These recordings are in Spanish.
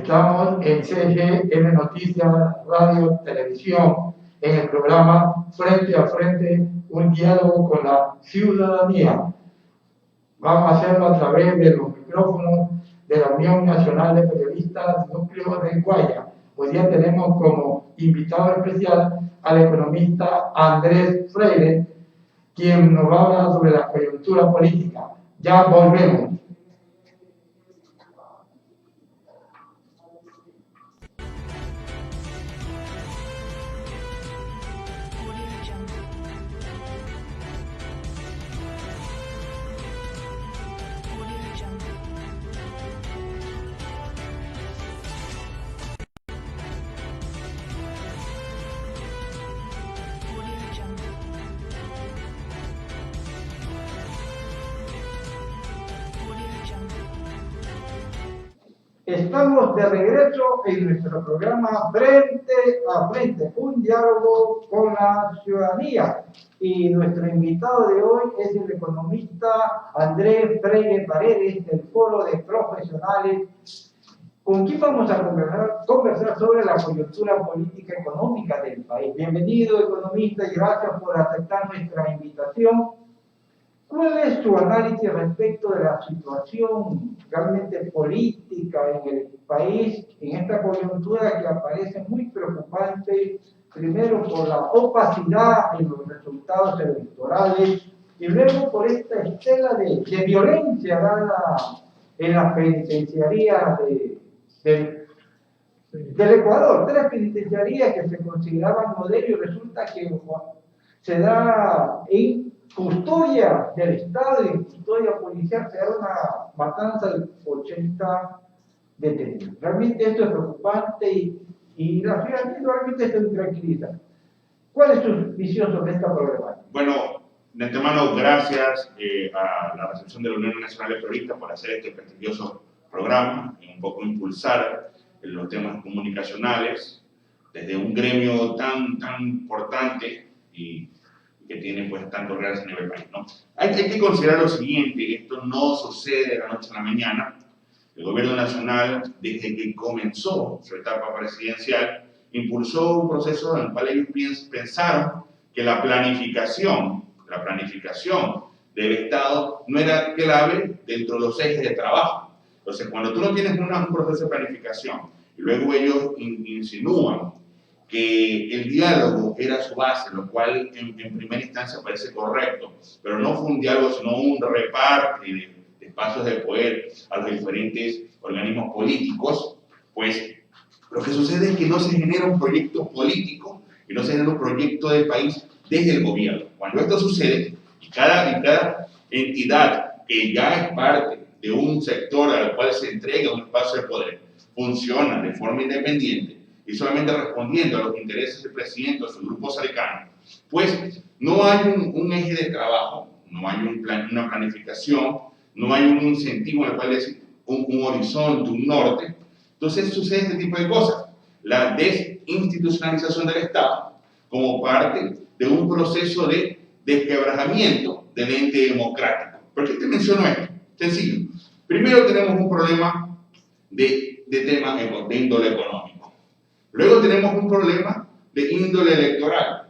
Estamos en CGN Noticias, Radio, Televisión, en el programa Frente a Frente, un diálogo con la ciudadanía. Vamos a hacerlo a través de los micrófonos de la Unión Nacional de Periodistas Núcleo de Guaya. Hoy día tenemos como invitado especial al economista Andrés Freire, quien nos va a hablar sobre la coyuntura política. Ya volvemos. Estamos de regreso en nuestro programa Frente a Frente, un diálogo con la ciudadanía. Y nuestro invitado de hoy es el economista Andrés Freire Paredes, del Foro de Profesionales, con quien vamos a conversar sobre la coyuntura política y económica del país. Bienvenido, economista, y gracias por aceptar nuestra invitación. ¿Cuál es su análisis respecto de la situación realmente política en el país, en esta coyuntura que aparece muy preocupante, primero por la opacidad en los resultados electorales y luego por esta estela de violencia dada en las penitenciarías del Ecuador? 3 penitenciarías que se consideraban modelo y resulta que se da en custodia del Estado y en custodia policial, se da una matanza de 80 detenidos. Realmente esto es preocupante y la ciudadanía realmente se tranquiliza. ¿Cuál es su visión sobre esta problemática? Bueno, de antemano, gracias a la recepción de la Unión Nacional de Periodistas por hacer este prestigioso programa y un poco impulsar los temas comunicacionales desde un gremio tan importante y que tiene pues tantos reales a nivel país, ¿no? Hay que considerar lo siguiente: esto no sucede de la noche a la mañana. El gobierno nacional, desde que comenzó su etapa presidencial, impulsó un proceso en el cual ellos pensaron que la planificación del Estado no era clave dentro de los ejes de trabajo. Entonces, cuando tú no tienes un proceso de planificación y luego ellos insinúan que el diálogo era su base, lo cual en primera instancia parece correcto, pero no fue un diálogo, sino un reparte de espacios de poder a los diferentes organismos políticos, pues lo que sucede es que no se genera un proyecto político y no se genera un proyecto de país desde el gobierno. Cuando esto sucede, y cada entidad que ya es parte de un sector al cual se entrega un espacio de poder funciona de forma independiente y solamente respondiendo a los intereses del presidente o de su grupo cercano, pues no hay un eje de trabajo, no hay una planificación, no hay un incentivo en el cual decir un horizonte, un norte. Entonces sucede este tipo de cosas. La desinstitucionalización del Estado como parte de un proceso de desquebrajamiento del ente democrático. ¿Por qué te menciono esto? Sencillo. Primero tenemos un problema de índole económico. Luego tenemos un problema de índole electoral.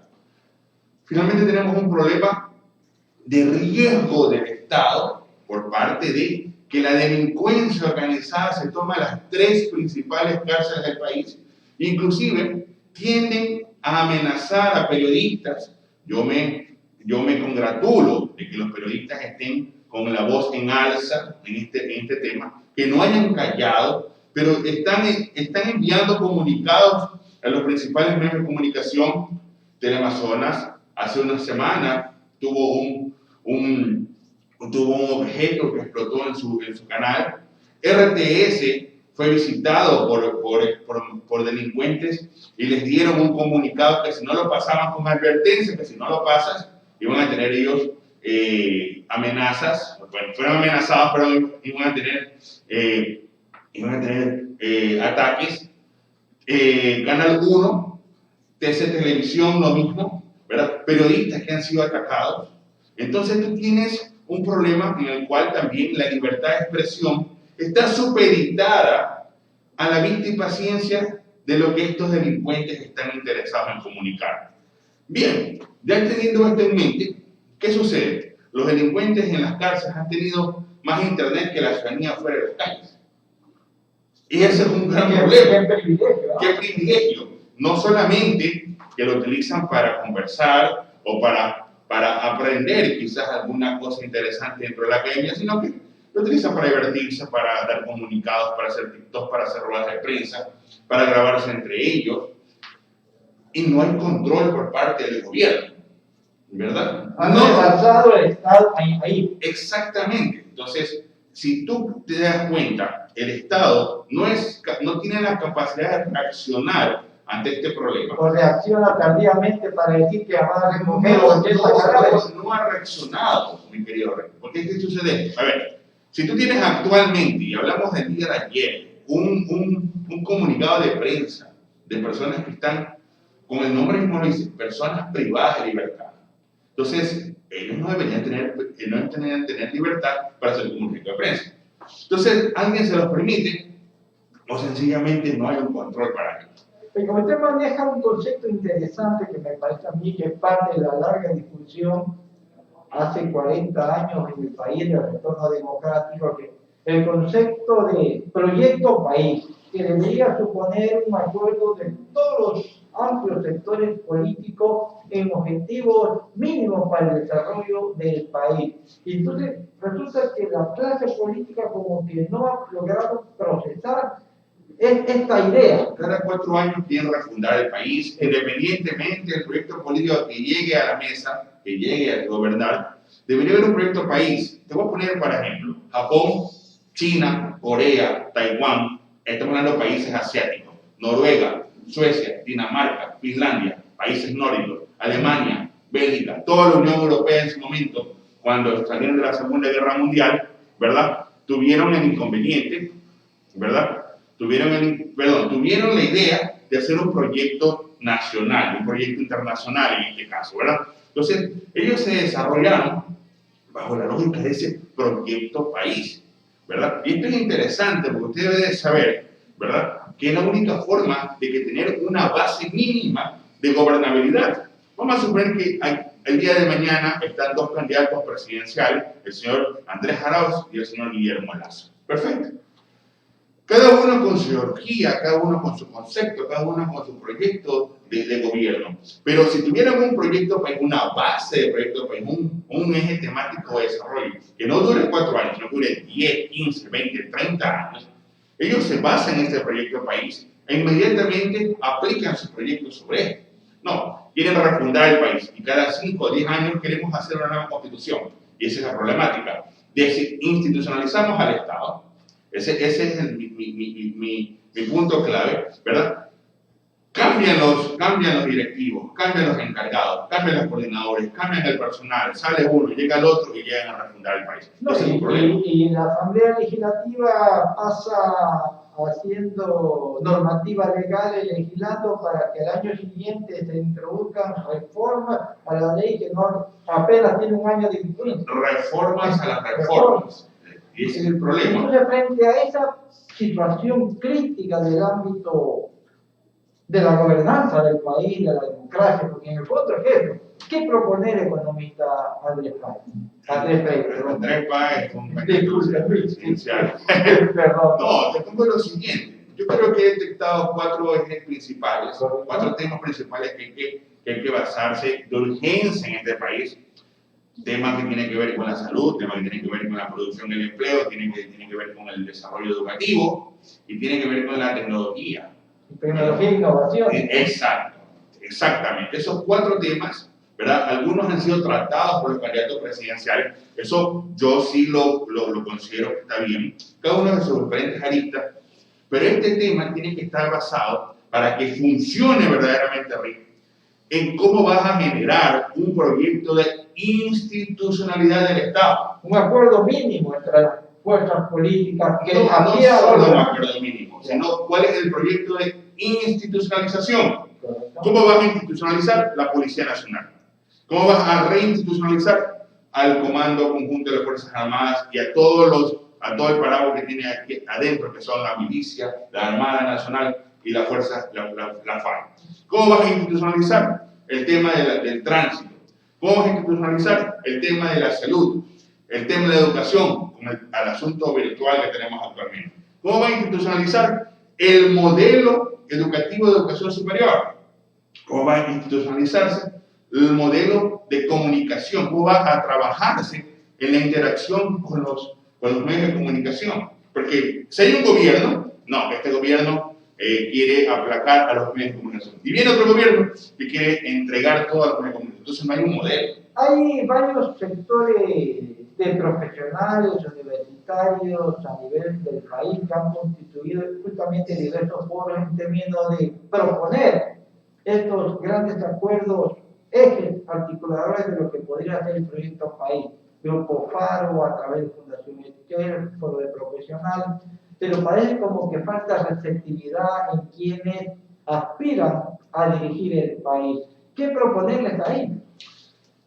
Finalmente tenemos un problema de riesgo del Estado por parte de que la delincuencia organizada se toma las 3 principales cárceles del país. Inclusive tienden a amenazar a periodistas. Yo me congratulo de que los periodistas estén con la voz en alza en este tema, que no hayan callado, pero están enviando comunicados a los principales medios de comunicación. Teleamazonas hace una semana tuvo un objeto que explotó en su canal. RTS fue visitado por delincuentes y les dieron un comunicado que si no lo pasaban con advertencia, que si no lo pasas, iban a tener ellos amenazas. Bueno, fueron amenazados, pero iban a tener ataques. Canal 1, TC Televisión, lo mismo, ¿verdad? Periodistas que han sido atacados. Entonces tú tienes un problema en el cual también la libertad de expresión está supeditada a la vista y paciencia de lo que estos delincuentes están interesados en comunicar. Bien, ya teniendo esto en mente, ¿qué sucede? Los delincuentes en las cárceles han tenido más internet que la ciudadanía fuera de las calles. Y ese es un gran problema. Qué privilegio. ¿Qué privilegio? No solamente que lo utilizan para conversar o para aprender quizás alguna cosa interesante dentro de la academia, sino que lo utilizan para divertirse, para dar comunicados, para hacer TikTok, para hacer ruedas de prensa, para grabarse entre ellos. Y no hay control por parte del gobierno, ¿verdad? Han pasado el Estado ahí. Exactamente. Entonces, si tú te das cuenta, el Estado no tiene la capacidad de reaccionar ante este problema. O reacciona tardíamente para decir que va a recoger no ha reaccionado, mi querido Rey. ¿Por qué sucede? A ver, si tú tienes actualmente, y hablamos del día de ayer, un comunicado de prensa de personas que están, con el nombre mismo lo dice, personas privadas de libertad. Entonces, ellos no deberían tener libertad para hacer un comunicado de prensa. Entonces, ¿alguien se los permite? O sencillamente no hay un control para ello. Pero como usted maneja un concepto interesante que me parece a mí que es parte de la larga discusión hace 40 años en el país del retorno democrático, que el concepto de proyecto país, que debería suponer un acuerdo de todos los amplios sectores políticos en objetivos mínimos para el desarrollo del país. Y entonces resulta que la clase política como que no ha logrado procesar esta idea. Cada 4 años quieren refundar el país, independientemente del proyecto político que llegue a la mesa, que llegue a gobernar, debería haber un proyecto país. Te voy a poner, por ejemplo, Japón, China, Corea, Taiwán, estamos hablando de países asiáticos, Noruega, Suecia, Dinamarca, Finlandia, países nórdicos, Alemania, Bélgica, toda la Unión Europea en su momento, cuando salieron de la Segunda Guerra Mundial, ¿verdad? Tuvieron el inconveniente, ¿verdad? Tuvieron la idea de hacer un proyecto nacional, un proyecto internacional en este caso, ¿verdad? Entonces, ellos se desarrollaron bajo la lógica de ese proyecto país, ¿verdad? Y esto es interesante porque usted debe de saber, ¿verdad?, que es la única forma de que tener una base mínima de gobernabilidad. Vamos a suponer que el día de mañana están 2 candidatos presidenciales, el señor Andrés Arauz y el señor Guillermo Lazo. Perfecto. Cada uno con su ideología, cada uno con su concepto, cada uno con su proyecto de gobierno. Pero si tuvieran un proyecto país, una base de proyecto país, un eje temático de desarrollo, que no dure 4 años, sino dure 10, 15, 20, 30 años, ellos se basan en este proyecto país e inmediatamente aplican su proyecto sobre él. No, quieren refundar el país y cada 5 o 10 años queremos hacer una nueva constitución. Y esa es la problemática. Institucionalizamos al Estado. Ese es mi punto clave, ¿verdad? Cambian los directivos, cambian los encargados, cambian los coordinadores, cambian el personal, sale uno, llega el otro y llegan a refundar el país. No, y la Asamblea Legislativa pasa haciendo normativa legal y legislando para que el año siguiente se introduzcan reformas a la ley que no apenas tiene un año de vigencia. Reformas a las reformas. Y ese es el problema. Entonces, frente a esa situación crítica del ámbito de la gobernanza del país, de la democracia, porque en el fondo es eso. ¿Qué propone el economista Andrés Páez? Andrés Páez es un candidato presidencial. Perdón. No, te pongo lo siguiente. Yo creo que he detectado 4 ejes principales, 4 temas principales que hay que basarse de urgencia en este país. Temas que tienen que ver con la salud, temas que tienen que ver con la producción del empleo, tienen que ver con el desarrollo educativo y tienen que ver con la tecnología. Tecnología e innovación. Exacto, exactamente. Esos 4 temas, ¿verdad? Algunos han sido tratados por los candidatos presidenciales. Eso yo sí lo considero que está bien. Cada uno de sus diferentes aristas. Pero este tema tiene que estar basado para que funcione verdaderamente rico en cómo vas a generar un proyecto de institucionalidad del Estado. Un acuerdo mínimo entre las fuerzas políticas que no solo un acuerdo mínimo, sino cuál es el proyecto de institucionalización. ¿Cómo vas a institucionalizar la Policía Nacional? ¿Cómo vas a reinstitucionalizar al Comando Conjunto de las Fuerzas Armadas y a todos los a todo el paraguas que tiene aquí adentro, que son la milicia, la Armada Nacional y la Fuerza, la FARC. ¿Cómo vas a institucionalizar el tema del tránsito? ¿Cómo vas a institucionalizar el tema de la salud? El tema de la educación, con el asunto virtual que tenemos actualmente. ¿Cómo va a institucionalizar el modelo educativo de educación superior? ¿Cómo va a institucionalizarse el modelo de comunicación? ¿Cómo va a trabajarse en la interacción con los medios de comunicación? Porque si hay un gobierno, no, este gobierno quiere aplacar a los medios de comunicación. Y viene otro gobierno que quiere entregar todo a los medios de comunicación. Entonces no hay un modelo. Hay varios sectores de profesionales universitarios a nivel del país que han constituido justamente diversos foros en términos de proponer estos grandes acuerdos, ejes articuladores de lo que podría ser el proyecto país. Grupo Faro, a través de Fundación Esquer, Foro de Profesional, pero parece como que falta receptividad en quienes aspiran a dirigir el país. ¿Qué proponerles ahí?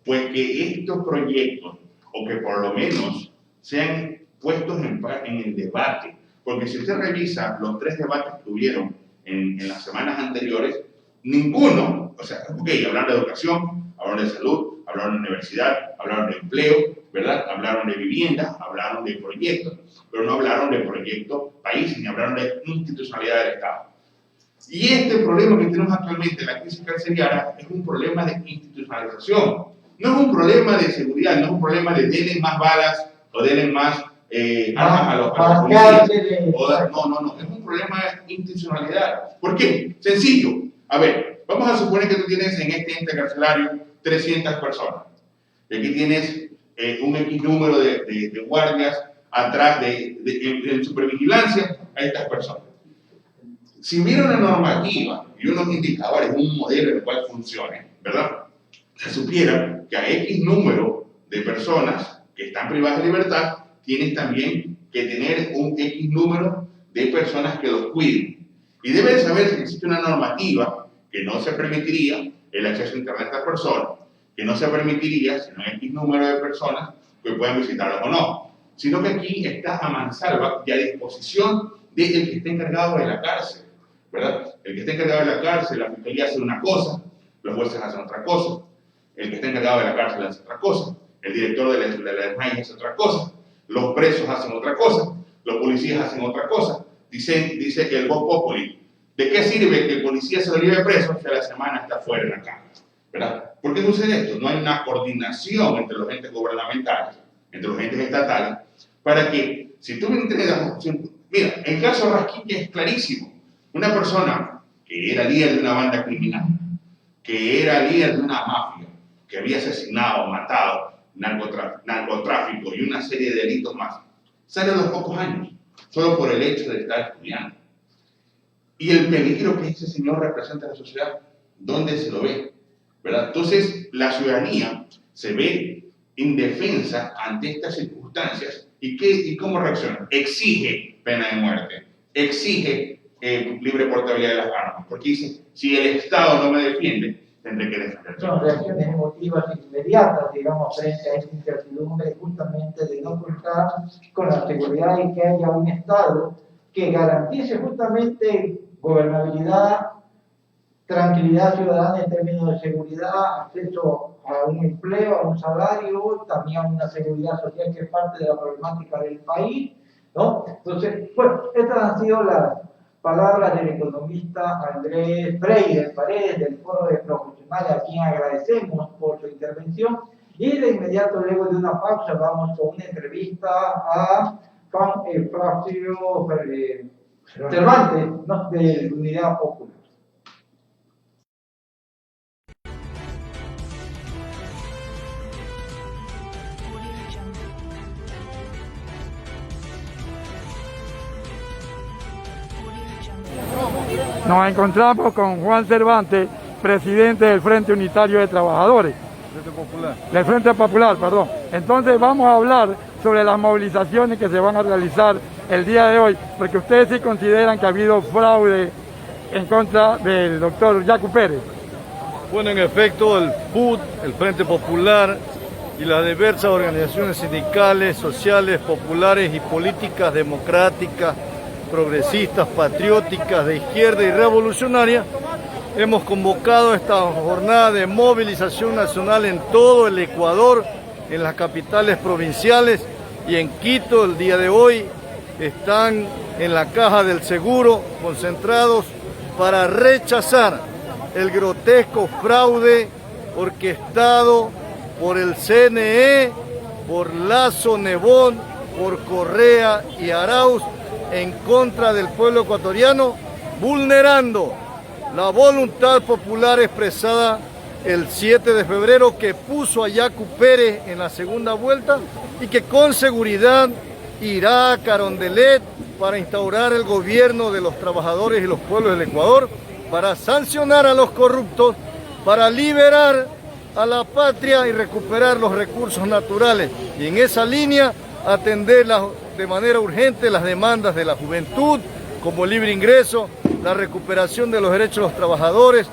Pues que estos proyectos, o que por lo menos sean puestos en el debate, porque si usted revisa los 3 debates que tuvieron en las semanas anteriores, ninguno, o sea, ok, hablaron de educación, hablaron de salud, hablaron de universidad, hablaron de empleo, ¿verdad? Hablaron de vivienda, hablaron de proyectos, pero no hablaron de proyecto país, ni hablaron de institucionalidad del Estado. Y este problema que tenemos actualmente en la crisis carceriana es un problema de institucionalización. No es un problema de seguridad, no es un problema de denle más balas o denle más armas a los policías. No, es un problema de institucionalidad. ¿Por qué? Sencillo. A ver, vamos a suponer que tú tienes en este ente carcelario 300 personas. Y aquí tienes un X número de guardias atrás en supervigilancia a estas personas. Si hubiera una normativa y unos indicadores, un modelo en el cual funcione, ¿verdad? Se supiera que a X número de personas que están privadas de libertad, tienes también que tener un X número de personas que los cuiden. Y deben saber que existe una normativa que no se permitiría el acceso a Internet a estas personas, que no se permitiría, sino X número de personas que puedan visitarlos o no, sino que aquí está a mansalva y a disposición del que esté encargado de la cárcel, ¿verdad? El que esté encargado de la cárcel, la fiscalía hace una cosa, los jueces hacen otra cosa, el que está encargado de la cárcel hace otra cosa, el director de la SMAI hace otra cosa, los presos hacen otra cosa, los policías hacen otra cosa. Dice que el Vox Populi, ¿de qué sirve que el policía se lo lleve preso si a la semana está fuera de la cárcel? ¿Verdad? ¿Por qué sucede esto? No hay una coordinación entre los entes gubernamentales, entre los entes estatales, para que, si tú me entregas, mira, el caso Rasquiña es clarísimo. Una persona que era líder de una banda criminal, que era líder de una mafia, que había asesinado, matado, narcotráfico y una serie de delitos más, sale a los pocos años, solo por el hecho de estar estudiando. Y el peligro que ese señor representa en la sociedad, ¿dónde se lo ve? ¿Verdad? Entonces, la ciudadanía se ve indefensa ante estas circunstancias. ¿Y cómo reacciona? Exige pena de muerte, exige libre portabilidad de las armas, porque dice, si el Estado no me defiende, tendré que defenderme. Son reacciones emotivas inmediatas, digamos, frente a esta incertidumbre justamente de no contar con la seguridad y que haya un Estado que garantice justamente gobernabilidad, tranquilidad ciudadana en términos de seguridad, acceso a un empleo, a un salario, también a una seguridad social que es parte de la problemática del país, ¿no? Entonces, bueno, estas han sido las palabras del economista Andrés Freire Paredes del Foro de Profesionales, a quien agradecemos por su intervención. Y de inmediato, luego de una pausa, vamos con una entrevista a Flavio Cervantes, ¿no?, de Unidad Popular. Nos encontramos con Juan Cervantes, presidente del Frente Unitario de Trabajadores. Del Frente Popular, perdón. Entonces vamos a hablar sobre las movilizaciones que se van a realizar el día de hoy, porque ustedes sí consideran que ha habido fraude en contra del doctor Yacu Pérez. Bueno, en efecto, el FUT, el Frente Popular y las diversas organizaciones sindicales, sociales, populares y políticas democráticas, progresistas, patrióticas, de izquierda y revolucionarias, hemos convocado esta jornada de movilización nacional en todo el Ecuador, en las capitales provinciales y en Quito. El día de hoy están en la Caja del Seguro concentrados para rechazar el grotesco fraude orquestado por el CNE, por Lasso, Nebot, por Correa y Arauz en contra del pueblo ecuatoriano, vulnerando la voluntad popular expresada el 7 de febrero que puso a Yacu Pérez en la segunda vuelta y que con seguridad irá a Carondelet para instaurar el gobierno de los trabajadores y los pueblos del Ecuador, para sancionar a los corruptos, para liberar a la patria y recuperar los recursos naturales. Y en esa línea atender de manera urgente las demandas de la juventud, como libre ingreso, la recuperación de los derechos de los trabajadores,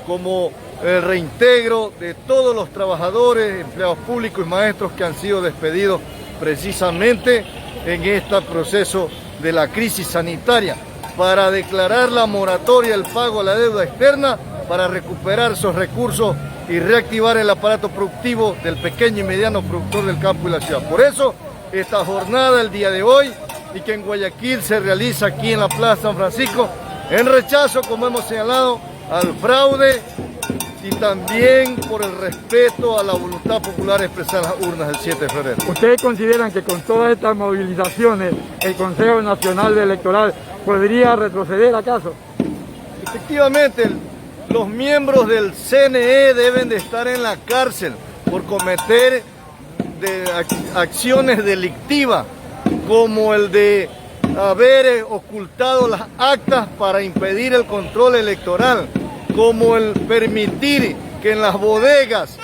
como el reintegro de todos los trabajadores, empleados públicos y maestros que han sido despedidos precisamente en este proceso de la crisis sanitaria, para declarar la moratoria del pago a la deuda externa, para recuperar esos recursos y reactivar el aparato productivo del pequeño y mediano productor del campo y la ciudad. Por eso, esta jornada el día de hoy y que en Guayaquil se realiza aquí en la Plaza San Francisco, en rechazo, como hemos señalado, al fraude y también por el respeto a la voluntad popular expresada en las urnas el 7 de febrero. ¿Ustedes consideran que con todas estas movilizaciones el Consejo Nacional Electoral podría retroceder acaso? Efectivamente, los miembros del CNE deben de estar en la cárcel por cometer acciones delictivas, como el de haber ocultado las actas para impedir el control electoral, como el permitir que en las bodegas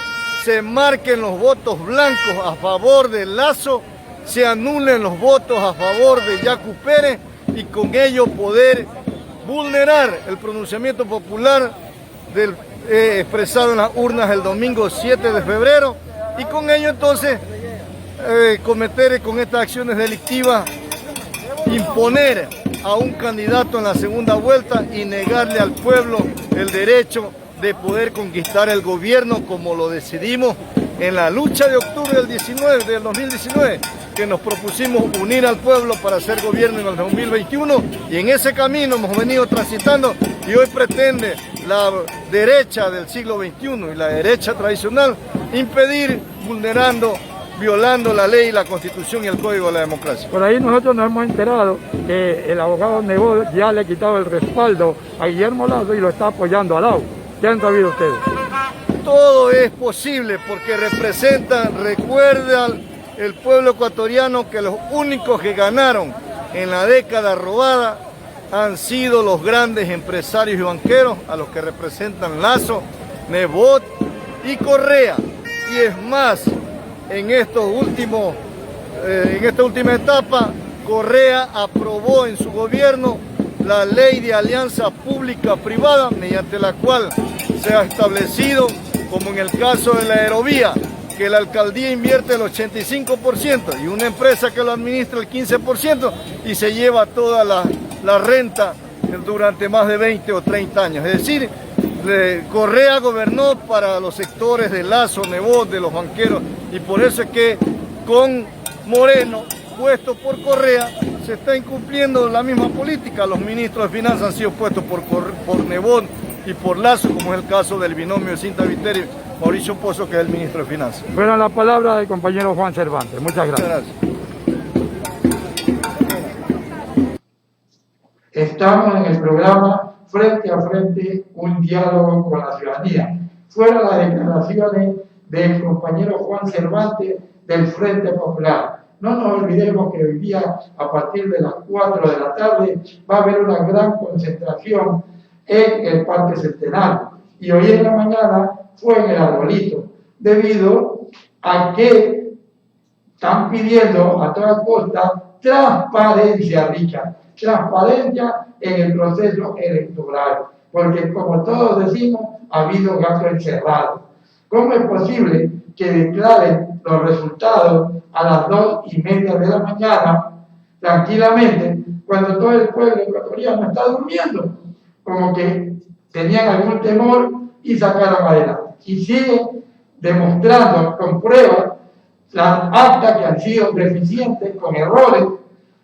se marquen los votos blancos a favor de Lasso, se anulen los votos a favor de Yacu Pérez y con ello poder vulnerar el pronunciamiento popular expresado en las urnas el domingo 7 de febrero y con ello entonces cometer con estas acciones delictivas, imponer a un candidato en la segunda vuelta y negarle al pueblo el derecho de poder conquistar el gobierno como lo decidimos en la lucha de octubre del 2019, que nos propusimos unir al pueblo para hacer gobierno en el 2021 y en ese camino hemos venido transitando y hoy pretende la derecha del siglo XXI y la derecha tradicional impedir, vulnerando, violando la ley, la Constitución y el Código de la Democracia. Por ahí nosotros nos hemos enterado que el abogado Nebot ya le ha quitado el respaldo a Guillermo Lasso y lo está apoyando a Lau. ¿Qué han sabido ustedes? Todo es posible porque recuerdan el pueblo ecuatoriano que los únicos que ganaron en la década robada han sido los grandes empresarios y banqueros a los que representan Lasso, Nebot y Correa. Y es más, en esta última etapa, Correa aprobó en su gobierno la ley de alianza pública-privada, mediante la cual se ha establecido, como en el caso de la aerovía, que la alcaldía invierte el 85% y una empresa que lo administra el 15% y se lleva toda la renta durante más de 20 o 30 años. Es decir, Correa gobernó para los sectores de Lasso, Nebot, de los banqueros, y por eso es que con Moreno, puesto por Correa, se está incumpliendo la misma política. Los ministros de Finanzas han sido puestos por Nebot y por Lasso, como es el caso del binomio de Cinta Viteri, Mauricio Pozo, que es el ministro de Finanzas. Bueno, la palabra del compañero Juan Cervantes. Muchas gracias. Muchas gracias. Estamos en el programa Frente a Frente, un diálogo con la ciudadanía. Fueron las declaraciones del compañero Juan Cervantes del Frente Popular. No nos olvidemos que hoy día, a partir de las 4 de la tarde, va a haber una gran concentración en el Parque Centenario. Y hoy en la mañana fue en el Arbolito, debido a que están pidiendo a toda costa transparencia, Richard, transparencia en el proceso electoral, porque como todos decimos, ha habido gato encerrado. ¿Cómo es posible que declaren los resultados a las 2:30 de la mañana tranquilamente cuando todo el pueblo ecuatoriano está durmiendo? Como que tenían algún temor y sacaron adelante. Y siguen demostrando con pruebas las actas que han sido deficientes, con errores,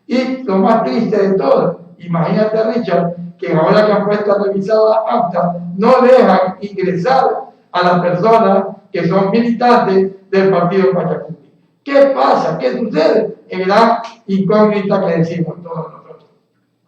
y lo más triste de todo, imagínate, Richard, que ahora que han puesto a revisar las actas, no dejan ingresar a las personas que son militantes del partido Pachacuti. ¿Qué pasa? ¿Qué sucede? Es la incógnita que decimos todos nosotros.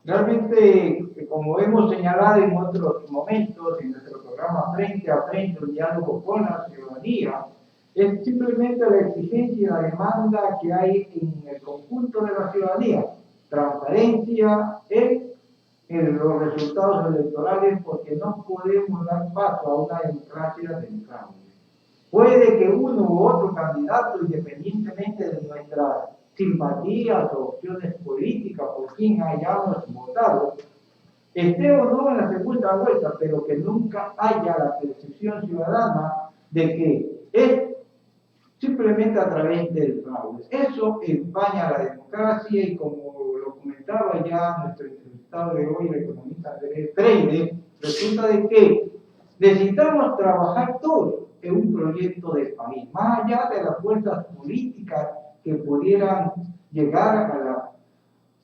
Realmente, como hemos señalado en otros momentos, en nuestro programa Frente a Frente, un diálogo con la ciudadanía, es simplemente la exigencia y la demanda que hay en el conjunto de la ciudadanía. Transparencia en los resultados electorales, porque no podemos dar paso a una democracia democrática. Puede que uno u otro candidato, independientemente de nuestras simpatías o opciones políticas por quien hayamos votado, esté o no en la segunda vuelta, pero que nunca haya la percepción ciudadana de que es simplemente a través del fraude. Eso empaña la democracia y, como lo comentaba ya nuestro entrevistado de hoy, el economista Andrés Freire, resulta de que necesitamos trabajar todos en un proyecto de país, más allá de las fuerzas políticas que pudieran llegar a la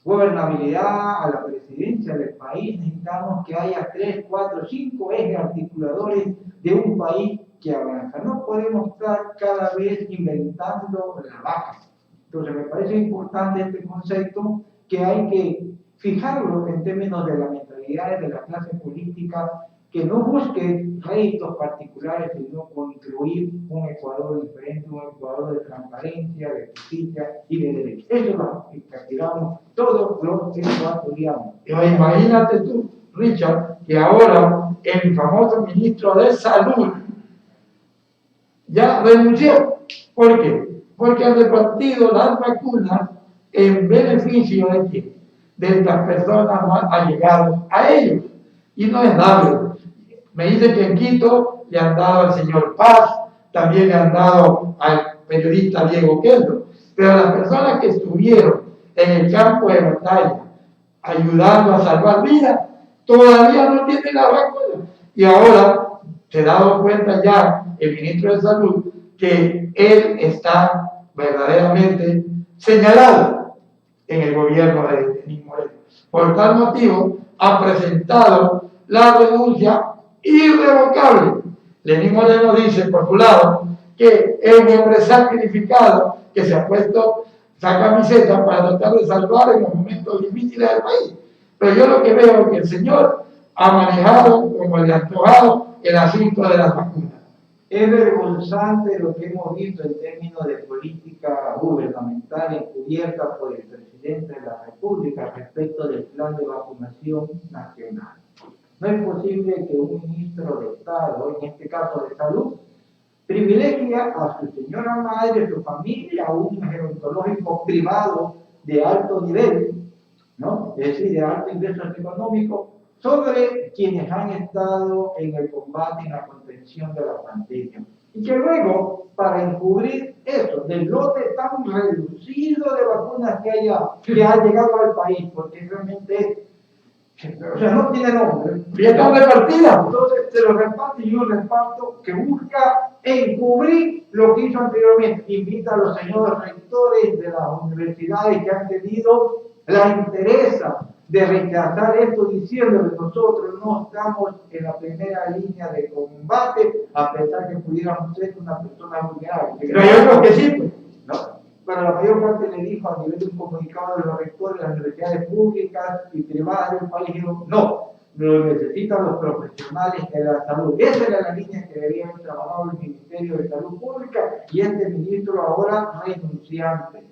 gobernabilidad, a la presidencia del país. Necesitamos que haya 3, 4, 5 ejes articuladores de un país que avanza. No podemos estar cada vez inventando la vaca. Entonces me parece importante este concepto, que hay que fijarlo en términos de la mentalidad de la clase política, que no busque réditos particulares, sino construir un Ecuador diferente, un Ecuador de transparencia, de justicia y de derecho. Eso es lo que aspiramos todos los ecuatorianos. Imagínate tú, Richard, que ahora el famoso ministro de Salud ya renunció. ¿Por qué? Porque han repartido las vacunas en beneficio de quién? De estas personas más allegadas a ellos. Y no es dable. Me dice que en Quito le han dado al señor Paz, también le han dado al periodista Diego Keldo, pero las personas que estuvieron en el campo de batalla ayudando a salvar vidas, todavía no tienen la vacuna. Y ahora se ha dado cuenta ya el ministro de Salud que él está verdaderamente señalado en el gobierno de Lenín Moreno. Por tal motivo, ha presentado la renuncia irrevocable. Lenín Moreno dice, por su lado, que es un hombre sacrificado que se ha puesto esa camiseta para tratar de salvar en los momentos difíciles del país. Pero yo lo que veo es que el señor ha manejado como le ha antojado el asunto de las vacunas. Es vergonzante lo que hemos visto en términos de política gubernamental encubierta por el presidente de la República respecto del plan de vacunación nacional. No es posible que un ministro de Estado, en este caso de Salud, privilegia a su señora madre, su familia, a un gerontológico privado de alto nivel, ¿no? Es decir, de alto ingreso económico, sobre quienes han estado en el combate y en la contención de la pandemia. Y que luego, para encubrir eso, del lote tan reducido de vacunas que ha llegado al país, porque realmente o sea, no tiene nombre, y están repartidas. Entonces se lo reparte y un reparto que busca encubrir lo que hizo anteriormente. Invita a los señores rectores de las universidades que han tenido la interesa de rechazar esto, diciendo que nosotros no estamos en la primera línea de combate, a pesar que pudiéramos ser una persona vulnerable. Pero hay otros que sí, pues. ¿No? Pero la mayor parte le dijo a nivel de un comunicado de los rectores de las universidades públicas y privadas del país, dijo, no, lo necesitan los profesionales de la salud. Esa era la línea que debía haber trabajado el Ministerio de Salud Pública y este ministro ahora renunciante.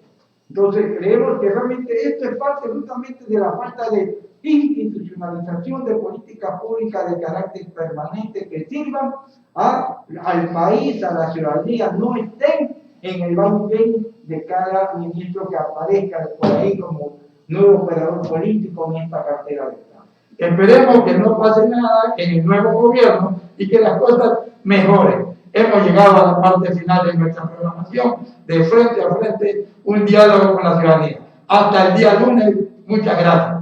Entonces creemos que realmente esto es parte justamente de la falta de institucionalización de políticas públicas de carácter permanente que sirvan al país, a la ciudadanía, no estén en el vaivén de cada ministro que aparezca por ahí como nuevo operador político en esta cartera de Estado. Esperemos que no pase nada en el nuevo gobierno y que las cosas mejoren. hemos llegado a la parte final de nuestra programación de Frente a Frente, un diálogo con la ciudadanía. Hasta el día lunes, muchas gracias.